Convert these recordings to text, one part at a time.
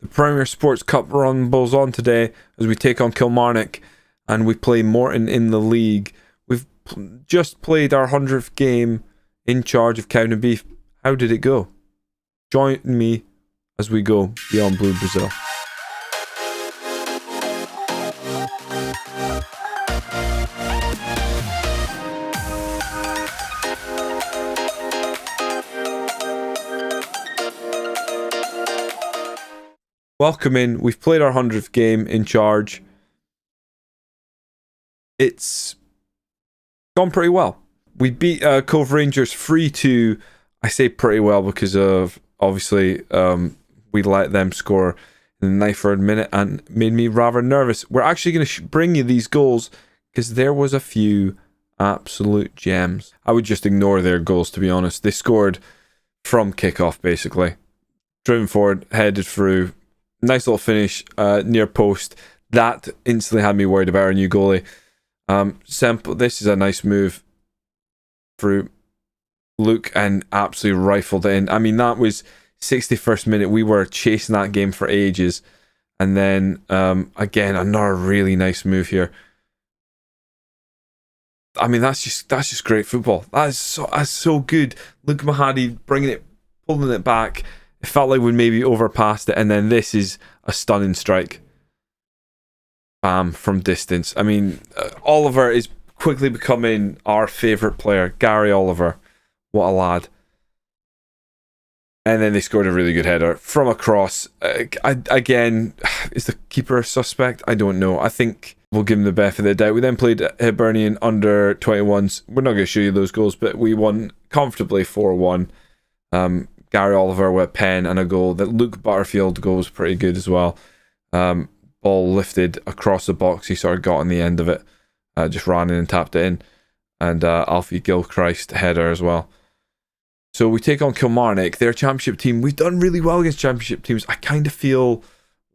The Premier Sports Cup rumbles on today as we take on Kilmarnock and we play Morton in the league. We've just played our 100th game in charge of Cowdenbeath. How did it go? Join me as we go beyond Blue Brazil. Welcome in. We've played our 100th game in charge. It's gone pretty well. We beat Cove Rangers 3-2. I say pretty well because of, obviously, we let them score in the 93rd minute and made me rather nervous. We're actually going to bring you these goals because there was a few absolute gems. I would just ignore their goals, to be honest. They scored from kickoff, basically. Driven forward, headed through. Nice little finish near post. That instantly had me worried about our new goalie. This is a nice move through Luke and absolutely rifled it in. I mean, that was 61st minute. We were chasing that game for ages. And then, again, another really nice move here. I mean, that's just great football. That's so good. Luke Mahadi pulling it back. It felt like we'd maybe overpassed it, and then this is a stunning strike. From distance. I mean, Oliver is quickly becoming our favourite player. Gary Oliver. What a lad. And then they scored a really good header from across. Again, is the keeper a suspect? I don't know. I think we'll give him the benefit of the doubt. We then played Hibernian under 21s. We're not going to show you those goals, but we won comfortably 4-1. Gary Oliver with a pen and a goal. That Luke Butterfield goal was pretty good as well. Ball lifted across the box. He sort of got on the end of it. Just ran in and tapped it in. And Alfie Gilchrist header as well. So we take on Kilmarnock. They're a championship team. We've done really well against championship teams. I kind of feel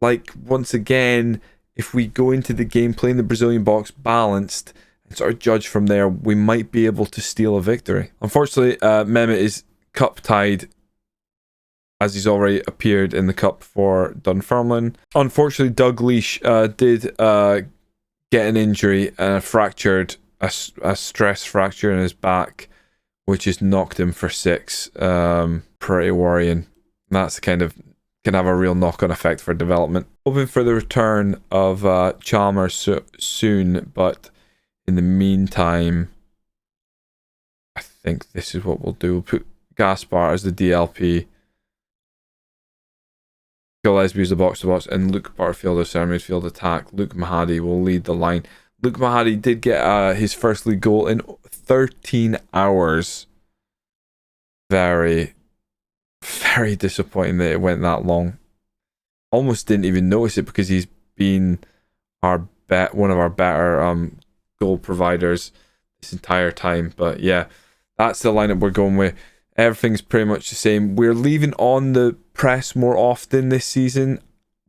like, once again, if we go into the game playing the Brazilian box balanced and sort of judge from there, we might be able to steal a victory. Unfortunately, Mehmet is cup tied, as he's already appeared in the cup for Dunfermline. Unfortunately, Doug Leash did get an injury and a stress fracture in his back, which has knocked him for 6. Pretty worrying. That's can have a real knock-on effect for development. Hoping for the return of Chalmers soon, but in the meantime, I think this is what we'll do. We'll put Gaspar as the DLP. Gillespie is the box-to-box, and Luke Butterfield as center midfield attack. Luke Mahadi will lead the line. Luke Mahadi did get his first league goal in 13 hours. Very, very disappointing that it went that long. Almost didn't even notice it because he's been one of our better goal providers this entire time. But yeah, that's the lineup we're going with. Everything's pretty much the same. We're leaving on the press more often this season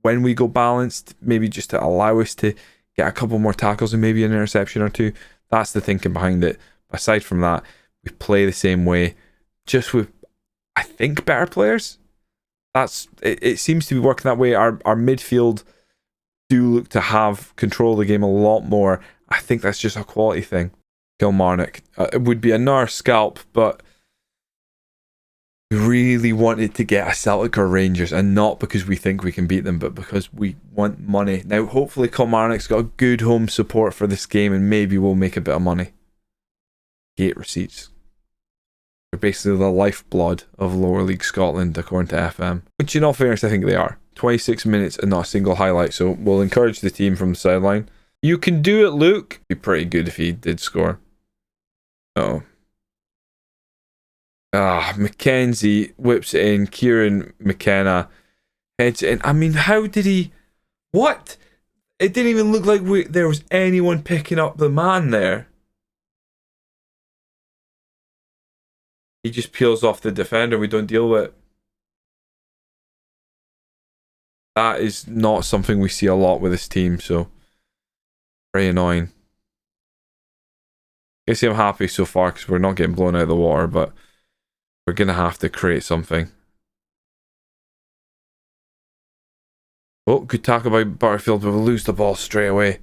when we go balanced, maybe just to allow us to get a couple more tackles and maybe an interception or two. That's the thinking behind it. Aside from that, we play the same way, just with, I think, better players. It seems to be working that way. Our midfield do look to have control of the game a lot more. I think that's just a quality thing. Kilmarnock, it would be another scalp, but we really wanted to get a Celtic or Rangers, and not because we think we can beat them, but because we want money. Now, hopefully Kilmarnock's got a good home support for this game, and maybe we'll make a bit of money. Gate receipts. They're basically the lifeblood of lower league Scotland, according to FM. Which, in all fairness, I think they are. 26 minutes and not a single highlight, so we'll encourage the team from the sideline. You can do it, Luke. It'd be pretty good if he did score. Oh. Mackenzie whips it in. Kieran McKenna heads it in. I mean, how did he... What? It didn't even look like there was anyone picking up the man there. He just peels off the defender. We don't deal with it. That is not something we see a lot with this team, so very annoying. I guess I'm happy so far because we're not getting blown out of the water, but we're going to have to create something. Oh, good tackle by Butterfield, but we'll lose the ball straight away.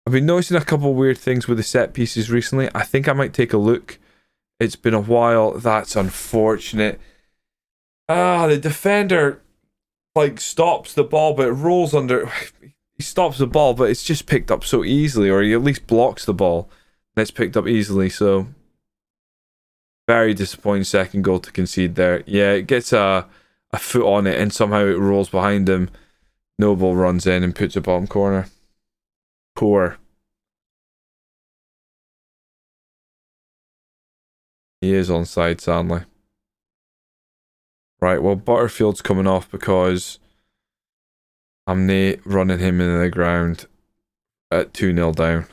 I've been noticing a couple weird things with the set pieces recently. I think I might take a look. It's been a while. That's unfortunate. The defender like stops the ball, but it rolls under. He stops the ball, but it's just picked up so easily, or he at least blocks the ball, and it's picked up easily. So very disappointing second goal to concede there. Yeah, it gets a foot on it, and somehow it rolls behind him. Noble runs in and puts a bottom corner. Poor. He is onside, sadly. Right, well, Butterfield's coming off because I'm running him into the ground at 2-0 down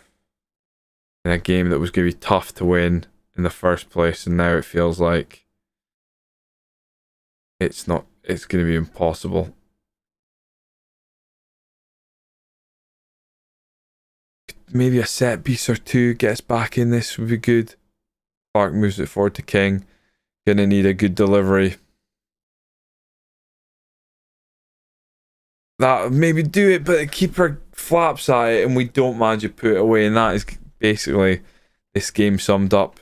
in a game that was going to be tough to win in the first place, and now it feels like it's going to be impossible. Maybe a set piece or two gets back in this would be good. Clark moves it forward to King. Gonna need a good delivery. That maybe do it, but the keeper flaps at it and we don't manage to put it away, and that is basically this game summed up.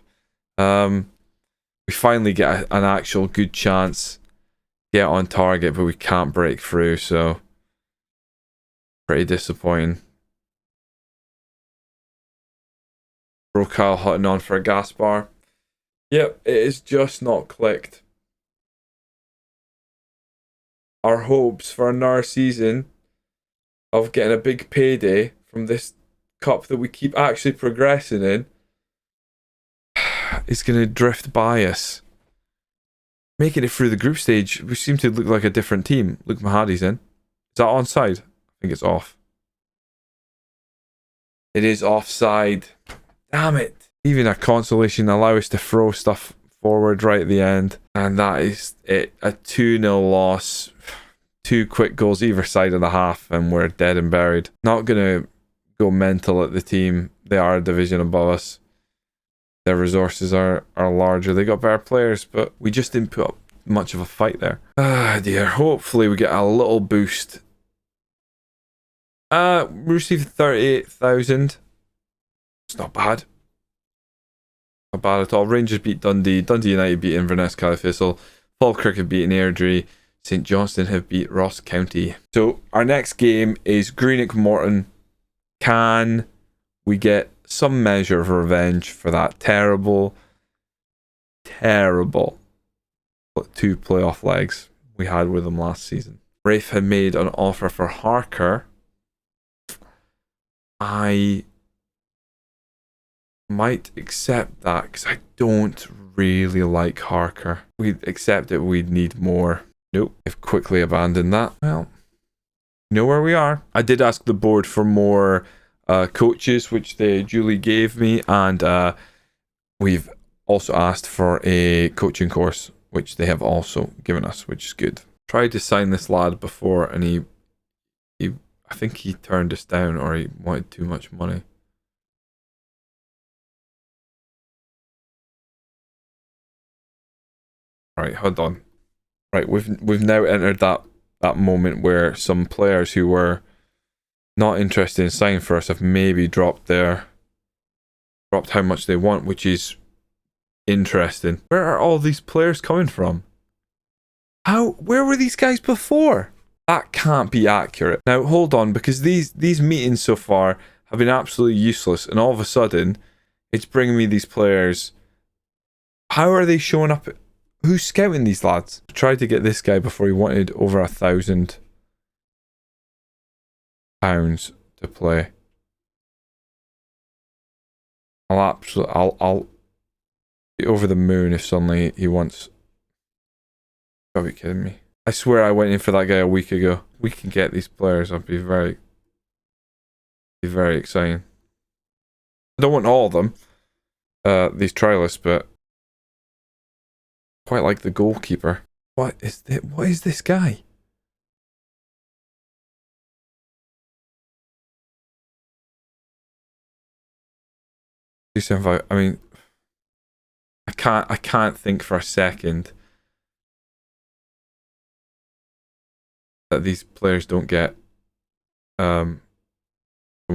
We finally get an actual good chance, get on target, but we can't break through, so pretty disappointing. Bro Kyle Hutton on for a gas bar. Yep, it is just not clicked. Our hopes for another season of getting a big payday from this cup that we keep actually progressing in is going to drift by us. Making it through the group stage, we seem to look like a different team. Luke Mahadi's in. Is that onside? I think it's off. It is offside. Damn it. Even a consolation allow us to throw stuff forward right at the end. And that is it. A 2-0 loss. 2 quick goals either side of the half and we're dead and buried. Not going to go mental at the team. They are a division above us. Their resources are larger. They got better players, but we just didn't put up much of a fight there. Ah dear. Hopefully we get a little boost. We received 38,000. It's not bad. Not bad at all. Rangers beat Dundee. Dundee United beat Inverness Califistle. Falkirk have beaten Airdrie. St Johnstone have beat Ross County. So our next game is Greenock Morton. Can we get some measure of revenge for that terrible 2 playoff legs we had with them last season? Rafe had made an offer for Harker. I might accept that because I don't really like Harker. We'd accept it, we'd need more. Nope, I've quickly abandoned that. Well, you know where we are. I did ask the board for more coaches, which they duly gave me, and we've also asked for a coaching course, which they have also given us, which is good. Tried to sign this lad before, and he I think he turned us down, or he wanted too much money. Right, hold on. Right, we've now entered that moment where some players who were not interested in signing for us have maybe dropped how much they want, which is interesting. Where are all these players coming from? Where were these guys before? That can't be accurate. Now hold on, because these meetings so far have been absolutely useless, and all of a sudden it's bringing me these players. How are they showing up? Who's scouting these lads? I tried to get this guy before he wanted over £1,000 to play. I'll be over the moon if suddenly he wants. Gotta be kidding me. I swear I went in for that guy a week ago. We can get these players. I'll be very exciting. I don't want all of them, these trialists, but quite like the goalkeeper. What is this guy? I mean, I can't think for a second that these players don't get. Someone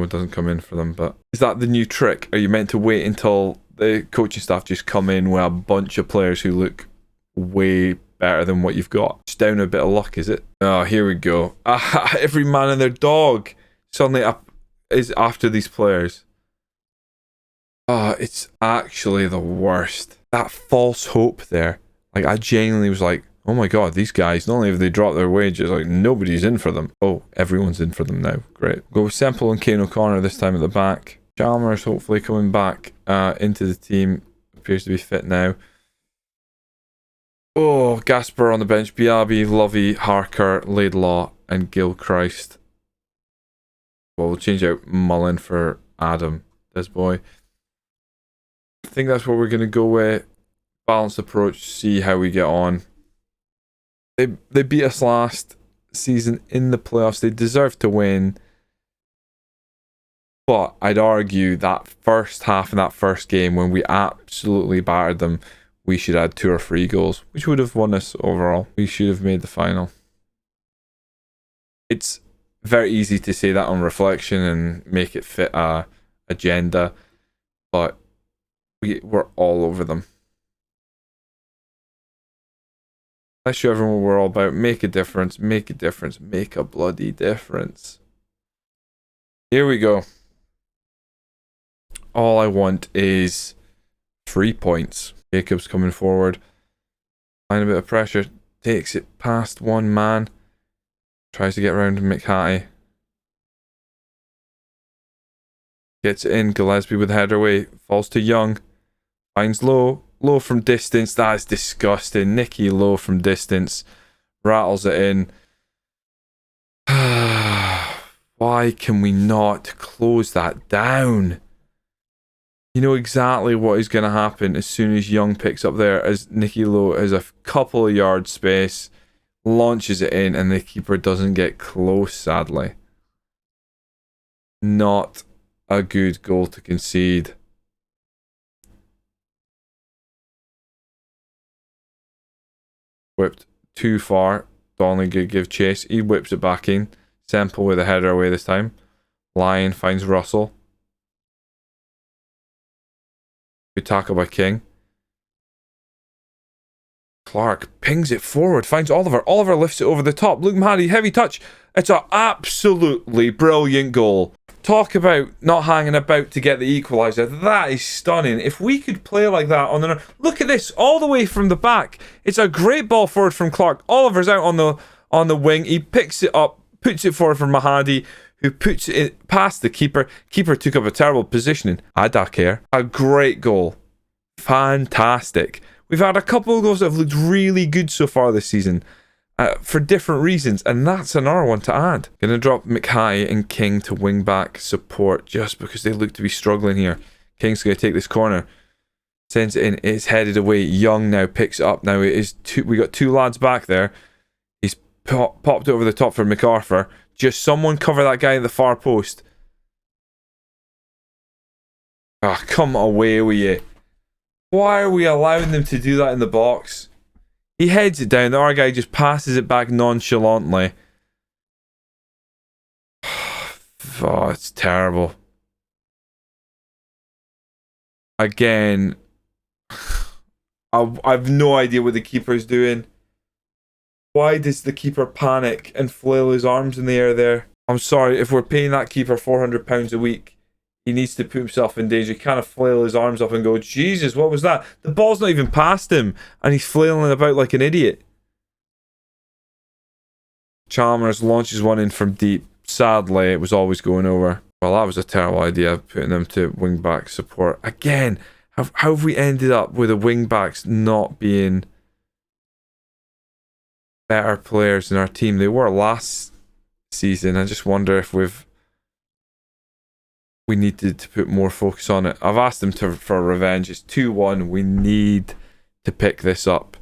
doesn't come in for them. But is that the new trick? Are you meant to wait until the coaching staff just come in with a bunch of players who look way better than what you've got? Just down a bit of luck, is it? Oh, here we go. Every man and their dog suddenly is after these players. Oh, it's actually the worst. That false hope there. Like, I genuinely was like, oh my god, these guys, not only have they dropped their wages, like, nobody's in for them. Oh, everyone's in for them now. Great. Go with Semple and Kane O'Connor this time at the back. Chalmers hopefully coming back into the team. Appears to be fit now. Oh, Gasper on the bench. Biabi, Lovey, Harker, Laidlaw, and Gilchrist. Well, we'll change out Mullen for Adam, this boy. I think that's what we're going to go with. Balanced approach, see how we get on. They beat us last season in the playoffs. They deserve to win. But I'd argue that first half in that first game, when we absolutely battered them, we should add 2 or 3 goals, which would have won us overall. We should have made the final. It's very easy to say that on reflection and make it fit a agenda, but we're all over them. Let's show everyone what we're all about. Make a difference, make a difference, make a bloody difference. Here we go. All I want is 3 points. Jacob's coming forward. Find a bit of pressure. Takes it past one man. Tries to get around McHattie. Gets it in. Gillespie with the header away. Falls to Young. Finds Lowe. Low from distance. That is disgusting. Nicky Low from distance. Rattles it in. Why can we not close that down? You know exactly what is going to happen as soon as Young picks up there, as Nicky Lowe has a couple of yards space, launches it in, and the keeper doesn't get close, sadly. Not a good goal to concede. Whipped too far. Donnelly could give chase. He whips it back in. Semple with a header away this time. Lyon finds Russell. Good tackle by King. Clark pings it forward. Finds Oliver. Oliver lifts it over the top. Luke Mahady, heavy touch. It's an absolutely brilliant goal. Talk about not hanging about to get the equaliser. That is stunning. If we could play like that on the... Look at this, all the way from the back. It's a great ball forward from Clark. Oliver's out on the wing. He picks it up, puts it forward for Mahady, who puts it past the keeper. Keeper took up a terrible positioning. I don't care. A great goal. Fantastic. We've had a couple of goals that have looked really good so far this season. For different reasons, and that's another one to add. Gonna drop McHattie and King to wing back support just because they look to be struggling here. King's gonna take this corner, sends it in, it's headed away. Young now picks it up. Now it is we got 2 lads back there. He's popped over the top for MacArthur. Just someone cover that guy at the far post. Ah, come away with you. Why are we allowing them to do that in the box? He heads it down. The other guy just passes it back nonchalantly. Oh, it's terrible. Again, I've no idea what the keeper's doing. Why does the keeper panic and flail his arms in the air there? I'm sorry, if we're paying that keeper £400 a week, he needs to put himself in danger. He kind of flail his arms up and go, Jesus, what was that? The ball's not even past him, and he's flailing about like an idiot. Chalmers launches one in from deep. Sadly, it was always going over. Well, that was a terrible idea, putting them to wing-back support. Again, how have we ended up with the wing-backs not being better players in our team? They were last season. I just wonder if we needed to put more focus on it. I've asked them for revenge. It's 2-1. We need to pick this up.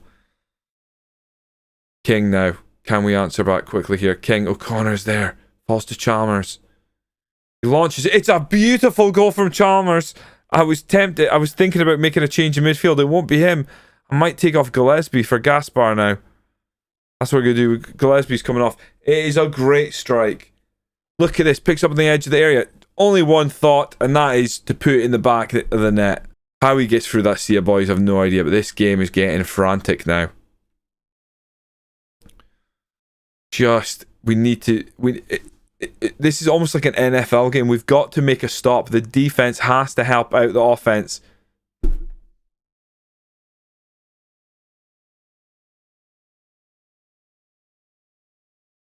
King now. Can we answer back quickly here? King, O'Connor's there. Falls to Chalmers. He launches it. It's a beautiful goal from Chalmers. I was tempted. I was thinking about making a change in midfield. It won't be him. I might take off Gillespie for Gaspar now. That's what we're going to do. Gillespie's coming off. It is a great strike. Look at this. Picks up on the edge of the area. Only one thought, and that is to put it in the back of the net. How he gets through that sea of boys, I've no idea, but this game is getting frantic now. We need to... this is almost like an NFL game. We've got to make a stop. The defense has to help out the offense.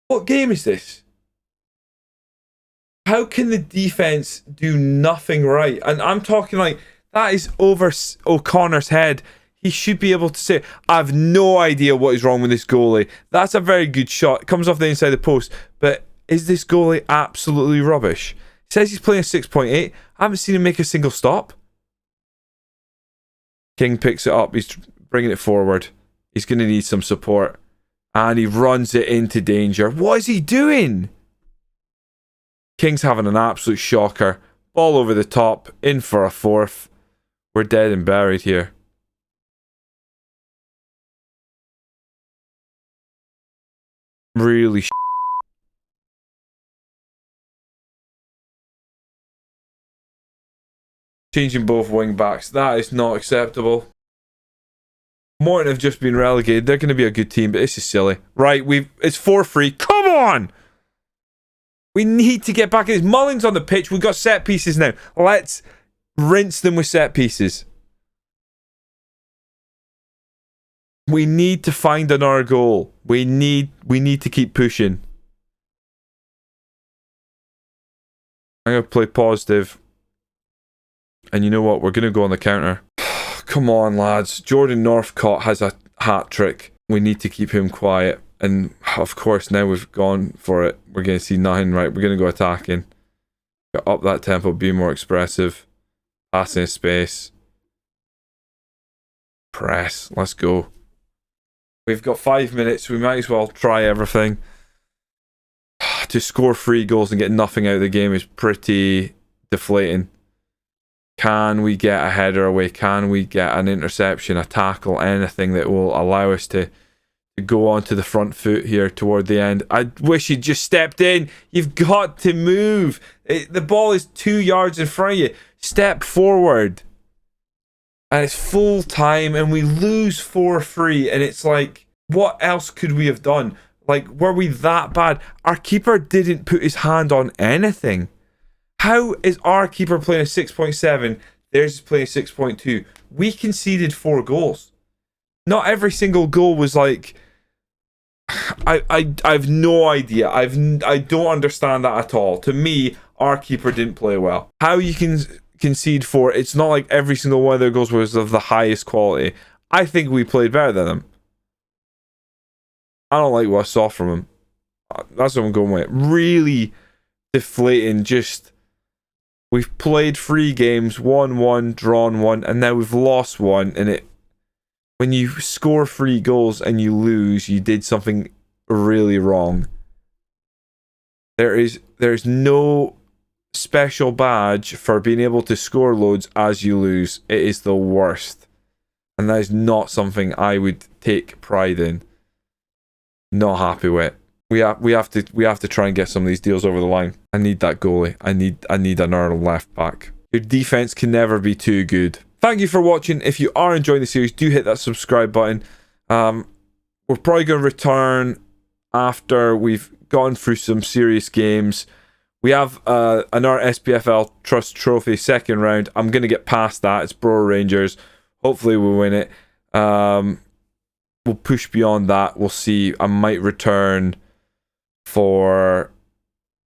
What game is this? How can the defense do nothing right? And I'm talking like, that is over O'Connor's head. He should be able to say, I have no idea what is wrong with this goalie. That's a very good shot. It comes off the inside of the post. But is this goalie absolutely rubbish? He says he's playing a 6.8. I haven't seen him make a single stop. King picks it up. He's bringing it forward. He's going to need some support. And he runs it into danger. What is he doing? King's having an absolute shocker. Ball over the top. In for a fourth. We're dead and buried here. Really changing both wing backs. That is not acceptable. Morton have just been relegated. They're going to be a good team, but this is silly. Right, it's 4-3. Come on! We need to get back in this. Mullins on the pitch. We've got set pieces now. Let's rinse them with set pieces. We need to find another goal. We need to keep pushing. I'm going to play positive. And you know what? We're going to go on the counter. Come on, lads. Jordan Northcott has a hat trick. We need to keep him quiet. And of course, now we've gone for it. We're going to see nothing right. We're going to go attacking. Get up that tempo, be more expressive. Passing space. Press. Let's go. We've got 5 minutes. We might as well try everything. To score 3 goals and get nothing out of the game is pretty deflating. Can we get a header away? Can we get an interception, a tackle, anything that will allow us to go onto the front foot here toward the end? I wish he'd just stepped in. You've got to move. The ball is 2 yards in front of you. Step forward. And it's full time and we lose 4-3. And it's like, what else could we have done? Like, were we that bad? Our keeper didn't put his hand on anything. How is our keeper playing a 6.7? Theirs is playing a 6.2. We conceded 4 goals. Not every single goal was like... I've no idea. I don't understand that at all. To me, our keeper didn't play well. How you can concede 4, it's not like every single one of their goals was of the highest quality. I think we played better than them. I don't like what I saw from him. That's what I'm going with. Really deflating, just... We've played 3 games, won 1, drawn 1, and now we've lost 1. And when you score 3 goals and you lose, you did something really wrong. There's no special badge for being able to score loads as you lose. It is the worst, and that is not something I would take pride in. Not happy with. We have to try and get some of these deals over the line. I need that goalie. I need another left back. Your defense can never be too good. Thank you for watching. If you are enjoying the series, do hit that subscribe button. We're probably going to return after we've gone through some serious games. We have another SPFL Trust Trophy second round. I'm going to get past that. It's Bro Rangers. Hopefully we'll win it. We'll push beyond that. We'll see. I might return for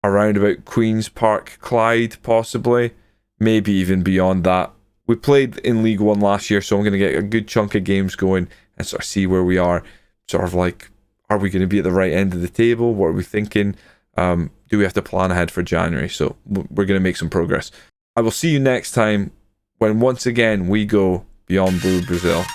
around about Queen's Park, Clyde, possibly. Maybe even beyond that. We played in League 1 last year, so I'm going to get a good chunk of games going and sort of see where we are. Sort of like, are we going to be at the right end of the table? What are we thinking? Do we have to plan ahead for January? So we're going to make some progress. I will see you next time when once again we go beyond Blue Brazil.